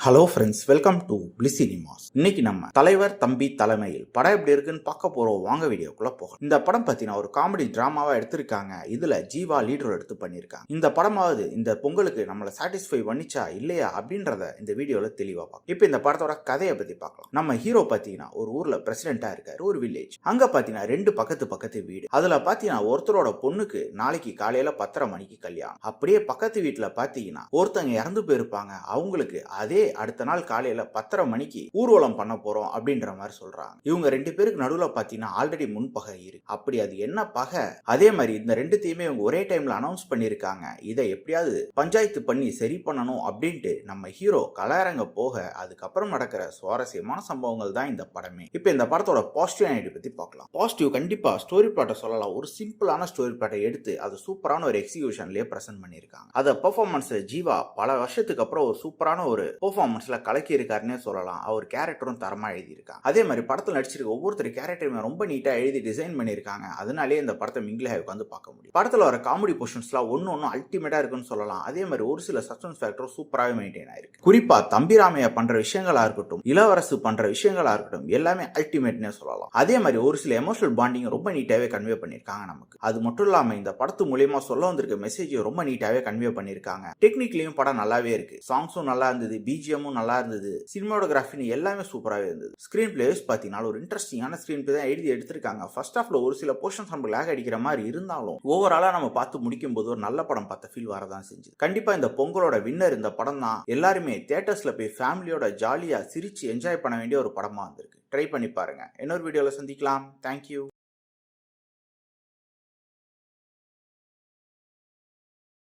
Hello friends, welcome to bliss cinemas. இன்னைக்கு நம்ம தலைவர் தம்பி தலைமையில் படம் எப்படி இருக்குன்னு பார்க்க போறோம். வாங்க வீடியோக்குள்ள போகலாம். இந்த படம் பத்தின ஒரு காமெடி டிராமாவா எடுத்திருக்காங்க. இதுல ஜீவா லீடர் எடுத்து பண்ணிருக்காங்க. இந்த படமாவது இந்த பொங்கலுக்கு நம்மளை சாட்டிஸ்ஃபை பண்ணிச்சா இல்லையா அப்படின்றத இந்த வீடியோல தெளிவா பார்க்கலாம். இப்போ இந்த படத்தோட கதையை பத்தி பார்க்கலாம். நம்ம ஹீரோ பாத்தீங்கன்னா ஒரு ஊர்ல பிரசிடென்டா இருக்காரு, ஒரு வில்லேஜ். அங்க பாத்தீங்கன்னா ரெண்டு பக்கத்து வீடு. அதுல பாத்தீங்கன்னா ஒருத்தரோட பொண்ணுக்கு நாளைக்கு காலையில 10:30 மணிக்கு கல்யாணம். அப்படியே பக்கத்து வீட்டுல பாத்தீங்கன்னா ஒருத்தங்க இறந்து போயிருப்பாங்க. அவங்களுக்கு அதே அடுத்த நாள் காலையில 10:30 மணிக்கு ஊர்வலம் பண்ண போறோம் அப்படின்ற மாதிரி சொல்றாங்க. இவங்க ரெண்டு பேருக்கு நடுவுல பாத்தீங்கன்னா ஆல்ரெடி முன்பகை இருக்கு. அப்படி அது என்ன பகை? அதே மாதிரி இந்த ரெண்டுத்தையுமே இவங்க ஒரே டைம்ல அனௌன்ஸ் பண்ணிருக்காங்க. இதை எப்படியாவது பஞ்சாயத்து பண்ணி சரி பண்ணணும் அப்படின்ட்டு நம்ம ஹீரோ கலரங்க போக அதுக்கப்புறம் நடக்கிற சுவாரஸ்யமான சம்பவங்கள் தான் இந்த படமே. இப்ப இந்த படத்தோட பாசிட்டிவ் ஐடி பத்தி பார்க்கலாம். பாசிட்டிவ் கண்டிப்பா ஸ்டோரி பிளாட்டை சொல்லலாம். ஒரு சிம்பிளான ஸ்டோரி பிளாட்டை எடுத்து அது சூப்பரான ஒரு எக்ஸிகியூஷன்லயே பிரசன்ட் பண்ணிருக்காங்க. அத பெர்ஃபார்மன்ஸ் ஜீவா பல வருஷத்துக்கு அப்புறம் ஒரு சூப்பரான ஒரு பெர்ஃபார்மன்ஸ்ல கலக்கி இருக்காருன்னே சொல்லலாம். அவர் கேரக்டரும் தரமா எழுதியிருக்காங்க. அதே மாதிரி படத்தில் நடிச்சிருக்க ஒவ்வொருத்தர் கேரக்டருமே ரொம்ப நீட்டா எழுதி டிசைன் பண்ணியிருக்காங்க. அதனாலே இந்த படத்தை மிங்கில் உட்காந்து பார்க்க முடியும். படத்தில் வர காமெடி போர்ஷன்ஸ்லாம் ஒன்னு அல்டிமேட்டா இருக்குன்னு சொல்லலாம். அதே மாதிரி ஒரு சில சஸ்பென்ஸ் ஃபேக்டரும் சூப்பராகவே மெயின்டைன் ஆயிருக்கு. குறிப்பா தம்பிராமையா பண்ற விஷயங்களா இருக்கட்டும், இளவரசு பண்ற விஷயங்களா இருக்கட்டும், எல்லாமே அல்டிமேட்னே சொல்லலாம். அதே மாதிரி ஒரு சில எமோஷனல் பாண்டிங் ரொம்ப நீட்டாவே கன்வே பண்ணிருக்காங்க நமக்கு. அது மட்டும் இல்லாம இந்த படத்து மூலியமா சொல்ல வந்திருக்க மெசேஜ் ரொம்ப நீட்டாவே கன்வே பண்ணிருக்காங்க. டெக்னிக்கலியும் படம் நல்லாவே இருக்கு. சாங்ஸும் நல்லா இருந்தது, பிஜிஎம்மும் நல்லா இருந்தது, சினிமாட்டோகிராஃபி எல்லாமே சூப்பராகவே இருந்தது. ஸ்கிரீன் பிளேஸ் பார்த்தீங்கன்னா ஒரு இன்ட்ரெஸ்டிங்கான ஸ்கிரீன் பிளே தான் எழுதி எடுத்திருக்காங்க. ஃபர்ஸ்ட் ஹாஃப்ல ஒரு சில போர்ஷன்ஸ் நம்ம லேக் அடிக்கிற மாதிரி இருந்தாலும் ஓவராலா நம்ம பார்த்து முடிக்கும் போது ஒரு நல்ல படம் பார்த்த ஃபீல் வரதான் செஞ்சு. கண்டிப்பா இந்த பொங்கலோட வின்னர் இந்த படம் தான். எல்லாருமே தியேட்டர்ஸ்ல போய் ஃபேமிலியோட ஜாலியா சிரிச்சு என்ஜாய் பண்ண வேண்டிய ஒரு படமா வந்திருக்கு. ட்ரை பண்ணி பாருங்க. இன்னொரு வீடியோல சந்திக்கலாம். தேங்க்யூ.